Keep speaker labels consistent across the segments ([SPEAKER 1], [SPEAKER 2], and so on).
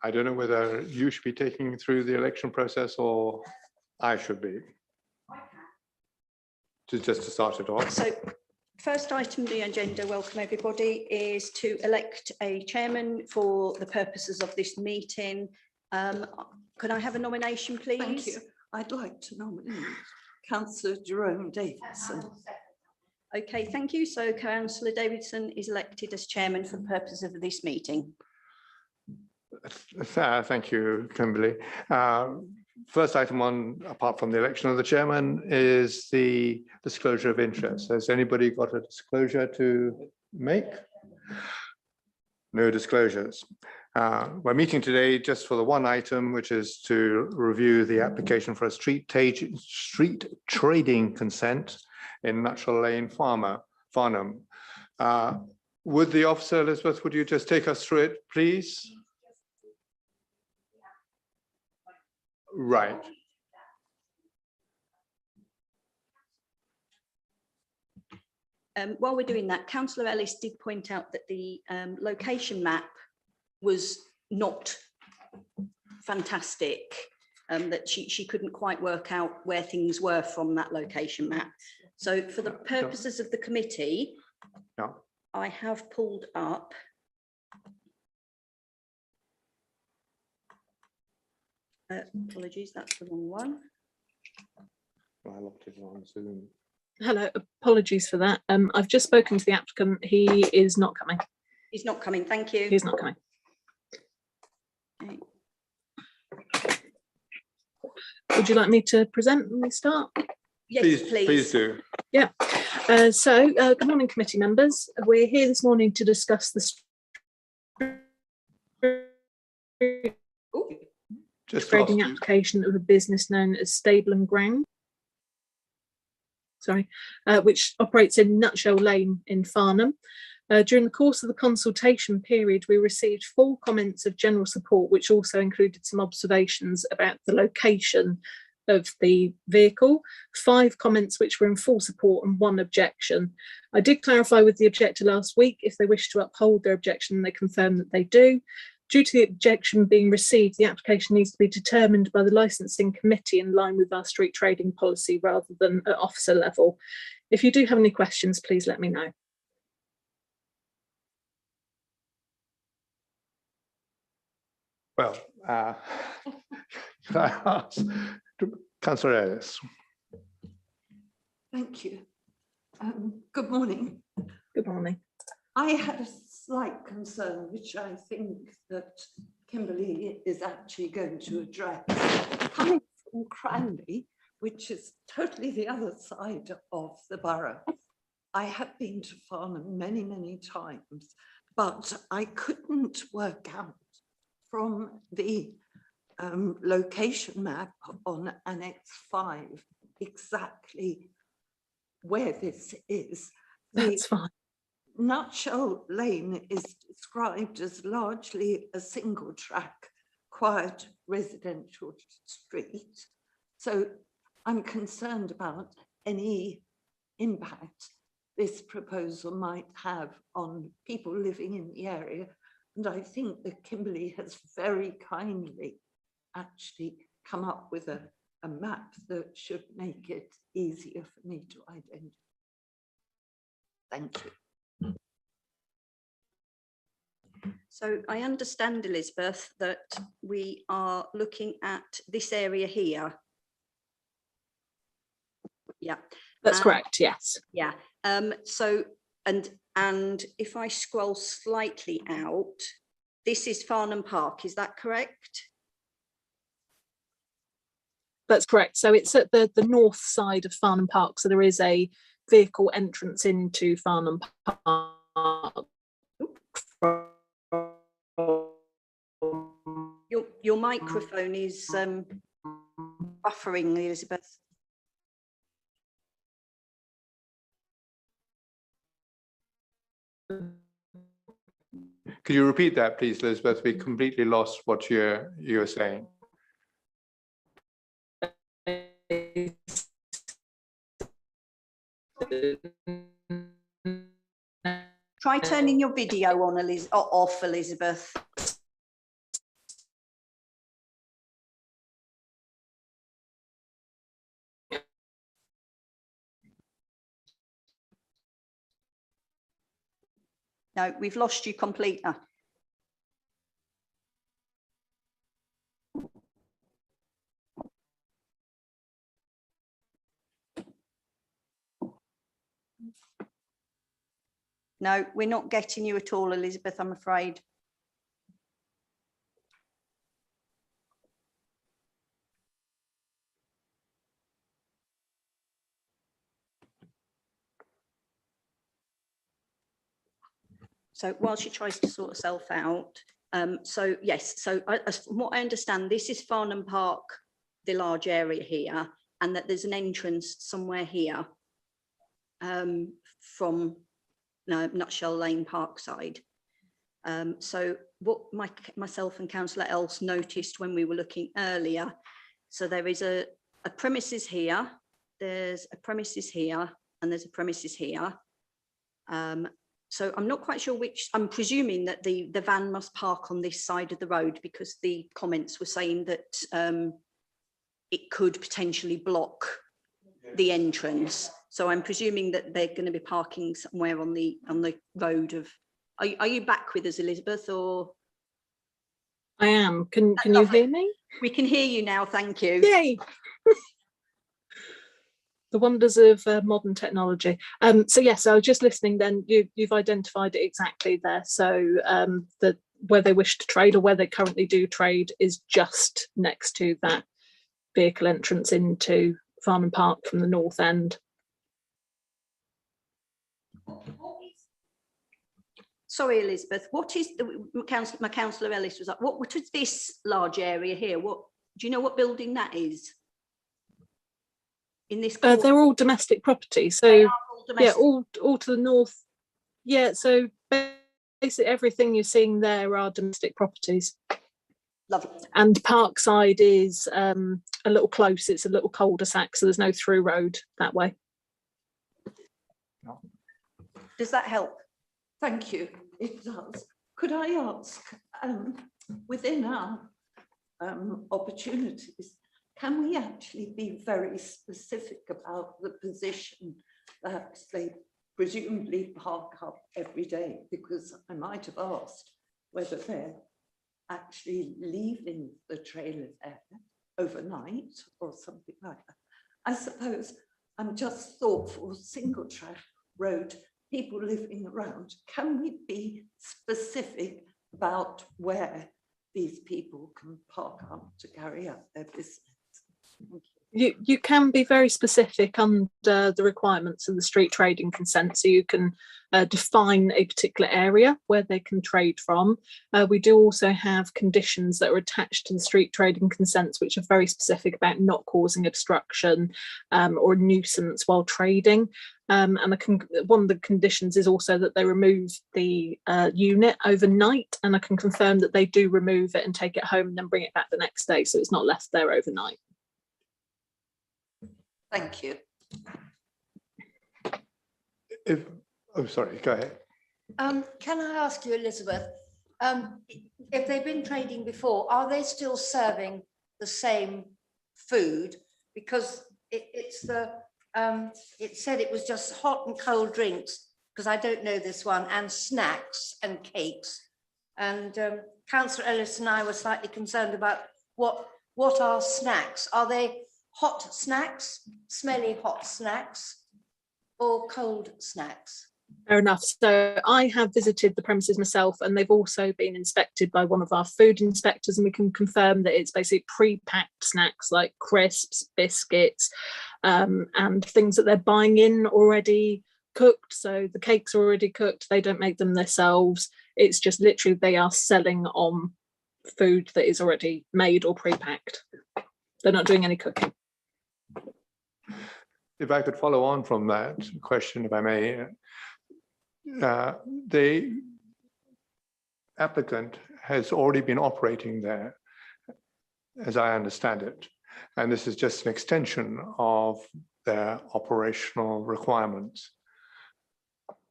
[SPEAKER 1] I don't know whether you should be taking through the election process or I should be. Just to start it off.
[SPEAKER 2] So first item on the agenda, welcome everybody, is to elect a chairman for the purposes of this meeting. Could I have a nomination, please?
[SPEAKER 3] Thank you. I'd like to nominate Councillor Jerome Davidson.
[SPEAKER 2] Okay, thank you. So Councillor Davidson is elected as chairman for the purposes of this meeting.
[SPEAKER 1] Thank you, Kimberly. First item on, apart from the election of the chairman, is the disclosure of interest. Has anybody got a disclosure to make? No disclosures. We're meeting today just for the one item, which is to review the application for a street trading consent in Nutshell Lane, Farnham. Would the officer, Elizabeth, would you just take us through it, please? Right.
[SPEAKER 2] While we're doing that, Councillor Ellis did point out that the location map was not fantastic, that she couldn't quite work out where things were from that location map. So for the purposes of the committee, I have pulled up apologies, that's the wrong one.
[SPEAKER 1] I looked it on Zoom.
[SPEAKER 4] Hello, apologies for that. I've just spoken to the applicant. He is not coming.
[SPEAKER 2] He's not coming, thank you.
[SPEAKER 4] He's not coming.
[SPEAKER 2] Okay.
[SPEAKER 4] Would you like me to present when we start?
[SPEAKER 2] Yes,
[SPEAKER 1] please do.
[SPEAKER 4] Yeah. Good morning, committee members. We're here this morning to discuss the trading application of a business known as Stable and Ground. Which operates in Nutshell Lane in Farnham. During the course of the consultation period, we received 4 comments of general support, which also included some observations about the location of the vehicle, 5 comments which were in full support and 1 objection. I did clarify with the objector last week if they wish to uphold their objection, they confirmed that they do. Due to the objection being received, the application needs to be determined by the licensing committee in line with our street trading policy rather than at officer level. If you do have any questions, please let me know.
[SPEAKER 1] Well, can I ask Councillor Ellis?
[SPEAKER 3] Thank you. Good morning.
[SPEAKER 4] Good morning.
[SPEAKER 3] I had a slight concern, which I think that Kimberly is actually going to address. Coming from Cranley, which is totally the other side of the borough, I have been to Farnham many, many times, but I couldn't work out from the location map on Annex 5 exactly where this is.
[SPEAKER 4] That's fine.
[SPEAKER 3] Nutshell Lane is described as largely a single track, quiet residential street. So I'm concerned about any impact this proposal might have on people living in the area. And I think that Kimberly has very kindly actually come up with a map that should make it easier for me to identify. Thank you.
[SPEAKER 2] So I understand, Elizabeth, that we are looking at this area here. Yeah.
[SPEAKER 4] That's correct, yes.
[SPEAKER 2] Yeah. So, and if I scroll slightly out, this is Farnham Park, is that correct?
[SPEAKER 4] That's correct. So it's at the north side of Farnham Park. So there is a vehicle entrance into Farnham Park.
[SPEAKER 2] Your microphone is buffering, Elizabeth.
[SPEAKER 1] Could you repeat that, please, Elizabeth? We completely lost what you're saying.
[SPEAKER 2] Try turning your video on, off, Elizabeth. No, we've lost you completely. No, we're not getting you at all, Elizabeth, I'm afraid. So while she tries to sort herself out, so yes, so from what I understand, this is Farnham Park, the large area here, and that there's an entrance somewhere here from Nutshell Lane Parkside. So what myself and Councillor Else noticed when we were looking earlier, so there is a premises here, there's a premises here, and there's a premises here. So I'm not quite sure which, I'm presuming that the van must park on this side of the road because the comments were saying that it could potentially block the entrance. So I'm presuming that they're going to be parking somewhere on the road of, are you back with us, Elizabeth, or?
[SPEAKER 4] I am. Can you hear me?
[SPEAKER 2] We can hear you now, thank you.
[SPEAKER 4] Yay! The wonders of modern technology. So yes, I was just listening then, you've identified it exactly there. So where they wish to trade or where they currently do trade is just next to that vehicle entrance into Farnham Park from the north end.
[SPEAKER 2] Sorry, Elizabeth, what is my councillor Ellis was like, what is this large area here? What do you know what building that is? In this
[SPEAKER 4] they're all domestic property, so
[SPEAKER 2] all domestic.
[SPEAKER 4] Yeah, all to the north. Yeah, so basically everything you're seeing there are domestic properties.
[SPEAKER 2] Lovely.
[SPEAKER 4] And Parkside is a little close, it's a little cul-de-sac, so there's no through road that way.
[SPEAKER 2] Does that help?
[SPEAKER 3] Thank you, it does. Could I ask, within our opportunities, can we actually be very specific about the position that they presumably park up every day? Because I might have asked whether they're actually leaving the trailer there overnight or something like that. I suppose I'm just thoughtful, single track road, people living around. Can we be specific about where these people can park up to carry out their business?
[SPEAKER 4] You can be very specific under the requirements of the street trading consent, so you can define a particular area where they can trade from. We do also have conditions that are attached to the street trading consents which are very specific about not causing obstruction or nuisance while trading. And one of the conditions is also that they remove the unit overnight, and I can confirm that they do remove it and take it home and then bring it back the next day, so it's not left there overnight.
[SPEAKER 3] Thank you.
[SPEAKER 1] Oh, sorry, go ahead.
[SPEAKER 5] Can I ask you, Elizabeth, if they've been trading before, are they still serving the same food? Because it said it was just hot and cold drinks, because I don't know this one, and snacks and cakes. And Councillor Ellis and I were slightly concerned about what are snacks? Are they hot snacks, smelly hot snacks, or cold snacks?
[SPEAKER 4] Fair enough. So I have visited the premises myself, and they've also been inspected by one of our food inspectors, and we can confirm that it's basically pre-packed snacks like crisps, biscuits, and things that they're buying in already cooked. So the cakes are already cooked, they don't make them themselves. It's just literally they are selling on food that is already made or pre-packed. They're not doing any cooking.
[SPEAKER 1] If I could follow on from that question, if I may, the applicant has already been operating there, as I understand it, and this is just an extension of their operational requirements.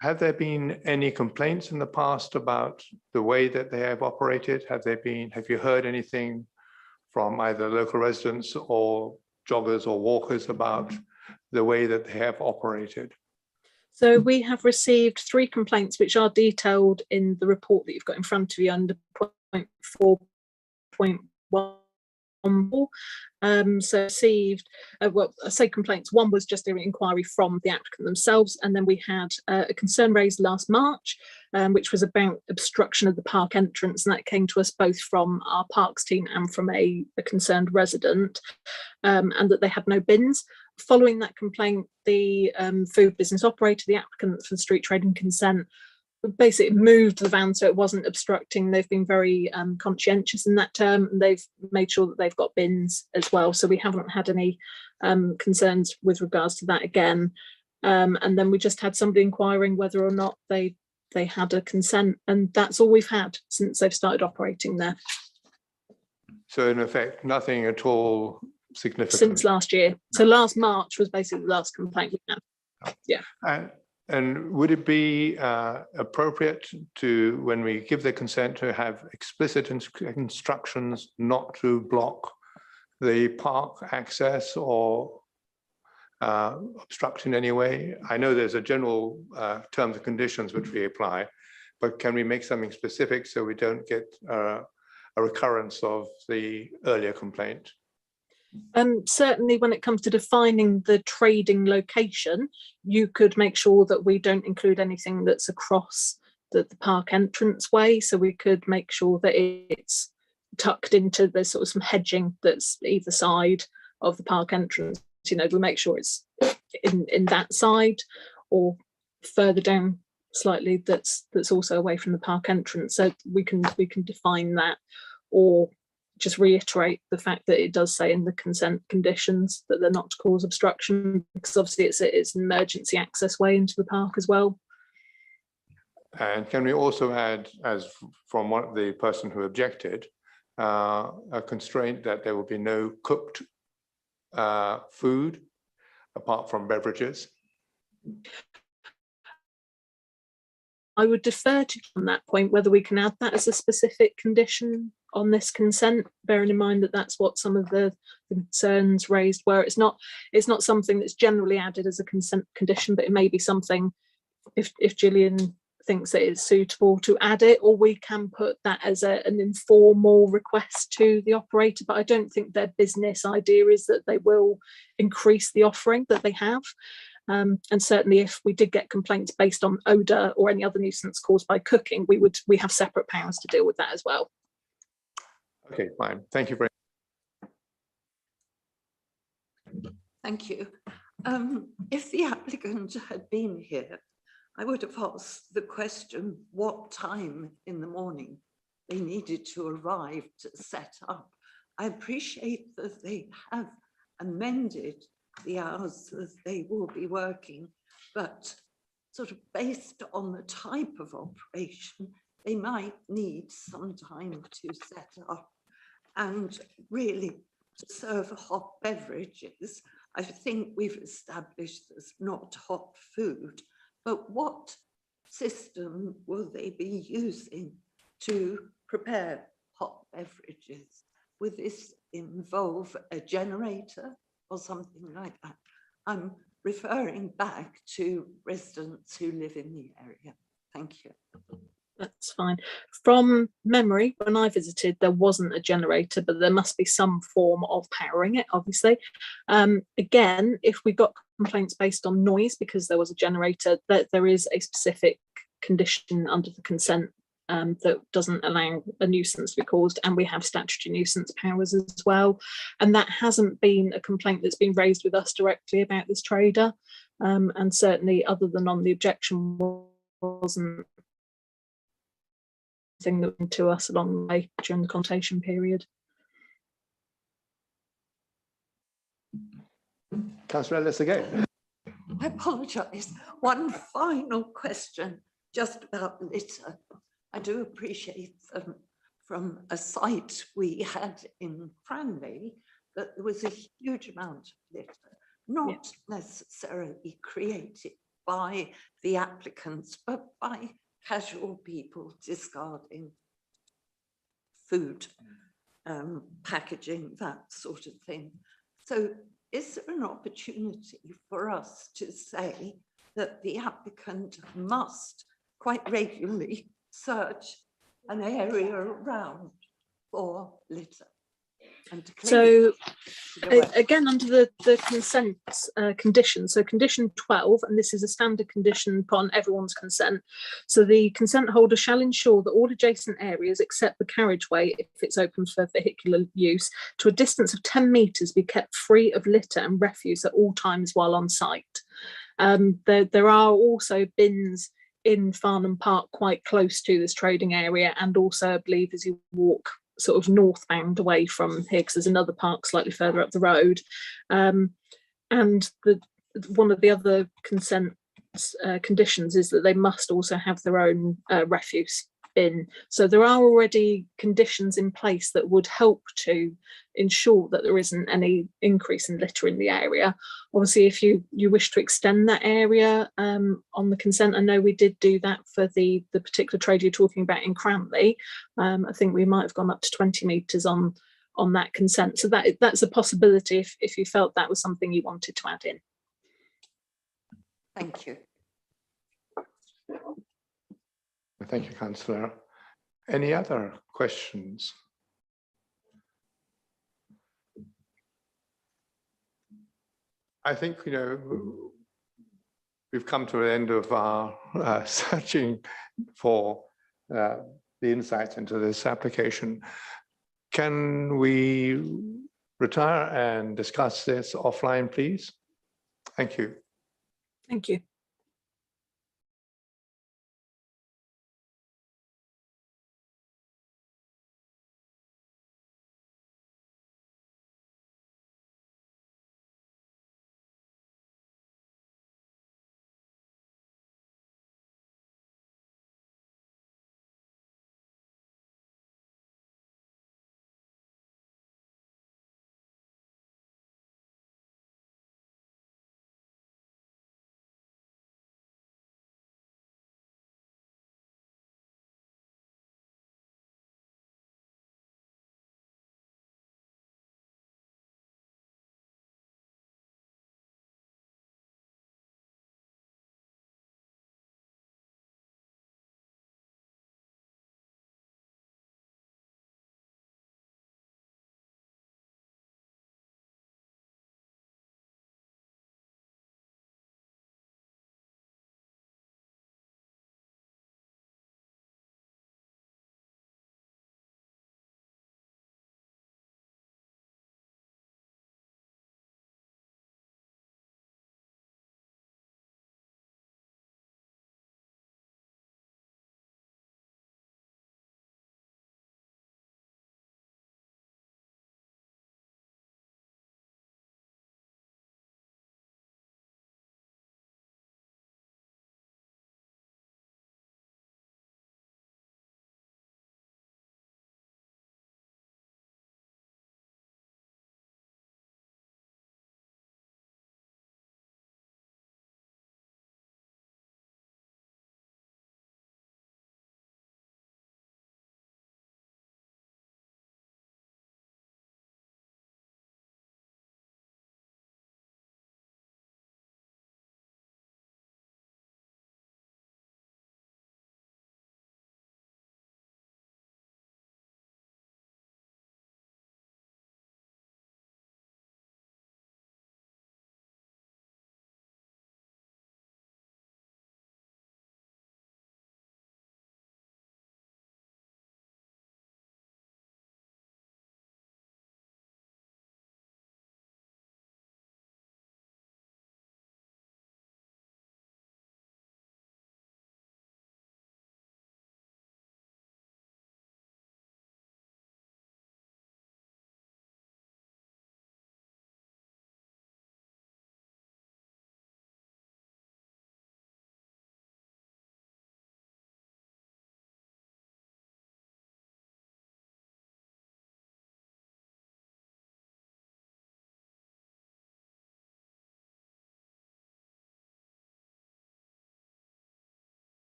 [SPEAKER 1] Have there been any complaints in the past about the way that they have operated? Have you heard anything from either local residents or joggers or walkers about the way that they have operated?
[SPEAKER 4] So we have received 3 complaints, which are detailed in the report that you've got in front of you under point 4.1. So received, well, I say complaints. One was just an inquiry from the applicant themselves, and then we had a concern raised last March, which was about obstruction of the park entrance, and that came to us both from our parks team and from a concerned resident, and that they had no bins. Following that complaint, the food business operator, the applicant for the street trading consent, basically moved the van so it wasn't obstructing. They've been very conscientious in that term, and they've made sure that they've got bins as well. So we haven't had any concerns with regards to that again. And then we just had somebody inquiring whether or not they had a consent, and that's all we've had since they've started operating there.
[SPEAKER 1] So in effect, nothing at all significant
[SPEAKER 4] Since last year. So last March was basically the last complaint we had. Yeah.
[SPEAKER 1] And would it be appropriate to, when we give the consent, to have explicit instructions not to block the park access or obstruct in any way? I know there's a general terms and conditions which we apply, but can we make something specific so we don't get a recurrence of the earlier complaint?
[SPEAKER 4] Certainly when it comes to defining the trading location, you could make sure that we don't include anything that's across the park entrance way. So we could make sure that it's tucked into the sort of some hedging that's either side of the park entrance. You know, we make sure it's in that side or further down slightly that's also away from the park entrance. So we can define that, or just reiterate the fact that it does say in the consent conditions that they're not to cause obstruction, because obviously it's an emergency access way into the park as well.
[SPEAKER 1] And can we also add, as from the person who objected, a constraint that there will be no cooked food apart from beverages?
[SPEAKER 4] I would defer to on that point whether we can add that as a specific condition on this consent, bearing in mind that that's what some of the concerns raised were. It's not something that's generally added as a consent condition, but it may be something, if Gillian thinks that it's suitable to add it, or we can put that as an informal request to the operator. But I don't think their business idea is that they will increase the offering that they have. And certainly if we did get complaints based on odour or any other nuisance caused by cooking, we have separate powers to deal with that as well.
[SPEAKER 1] Okay, fine. Thank you very much.
[SPEAKER 3] Thank you. If the applicant had been here, I would have asked the question what time in the morning they needed to arrive to set up. I appreciate that they have amended the hours that they will be working, but sort of based on the type of operation, they might need some time to set up. And really, to serve hot beverages, I think we've established there's not hot food, but what system will they be using to prepare hot beverages? Would this involve a generator or something like that? I'm referring back to residents who live in the area. Thank you.
[SPEAKER 4] That's fine. From memory, when I visited, there wasn't a generator, but there must be some form of powering it, obviously. Again, if we got complaints based on noise because there was a generator, that there is a specific condition under the consent that doesn't allow a nuisance to be caused, and we have statutory nuisance powers as well. And that hasn't been a complaint that's been raised with us directly about this trader. And certainly other than on the objection wasn't thing that went to us along the way during the consultation period.
[SPEAKER 1] Councillor Ellis again.
[SPEAKER 3] I apologise. One final question, just about litter. I do appreciate from a site we had in Cranley that there was a huge amount of litter, not necessarily created by the applicants, but by casual people discarding food, packaging, that sort of thing. So is there an opportunity for us to say that the applicant must quite regularly search an area around for litter? And to clean
[SPEAKER 4] So
[SPEAKER 3] it away?
[SPEAKER 4] again, under the consent condition, so condition 12, and this is a standard condition upon everyone's consent. So the consent holder shall ensure that all adjacent areas except the carriageway, if it's open for vehicular use, to a distance of 10 metres be kept free of litter and refuse at all times while on site. There are also bins in Farnham Park quite close to this trading area, and also I believe as you walk sort of northbound away from here, because there's another park slightly further up the road. And one of the other consent conditions is that they must also have their own refuse bin. So there are already conditions in place that would help to ensure that there isn't any increase in litter in the area. Obviously, if you wish to extend that area on the consent, I know we did do that for the particular trade you're talking about in Cranley. I think we might have gone up to 20 metres on that consent. So that's a possibility if you felt that was something you wanted to add in.
[SPEAKER 3] Thank you.
[SPEAKER 1] Thank you, Councillor. Any other questions? I think, we've come to the end of our searching for the insights into this application. Can we retire and discuss this offline, please? Thank you.
[SPEAKER 4] Thank you.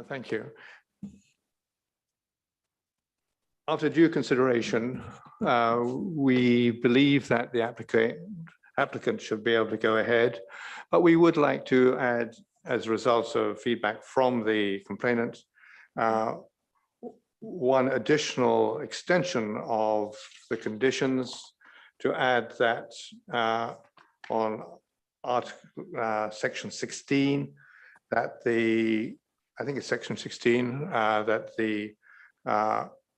[SPEAKER 1] Thank you. After due consideration, we believe that the applicant should be able to go ahead, but we would like to add, as results of feedback from the complainant, one additional extension of the conditions to add that on section 16, that I think it's section 16, that the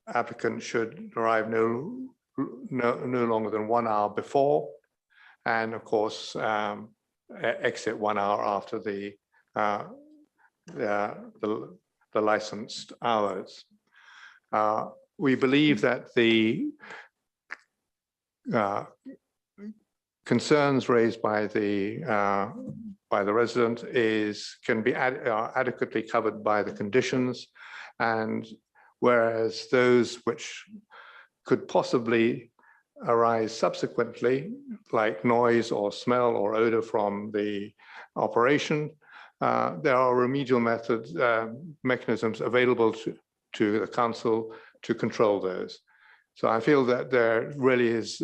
[SPEAKER 1] applicant should arrive no longer than 1 hour before, and of course exit 1 hour after the licensed hours. We believe that the concerns raised by the resident can be adequately covered by the conditions, and whereas those which could possibly arise subsequently, like noise or smell or odor from the operation, there are remedial mechanisms available to the council to control those. So I feel that there really is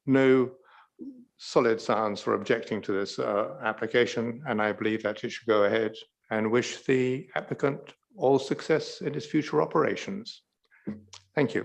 [SPEAKER 1] no solid sounds for objecting to this application, and I believe that it should go ahead, and wish the applicant all success in his future operations. Thank you.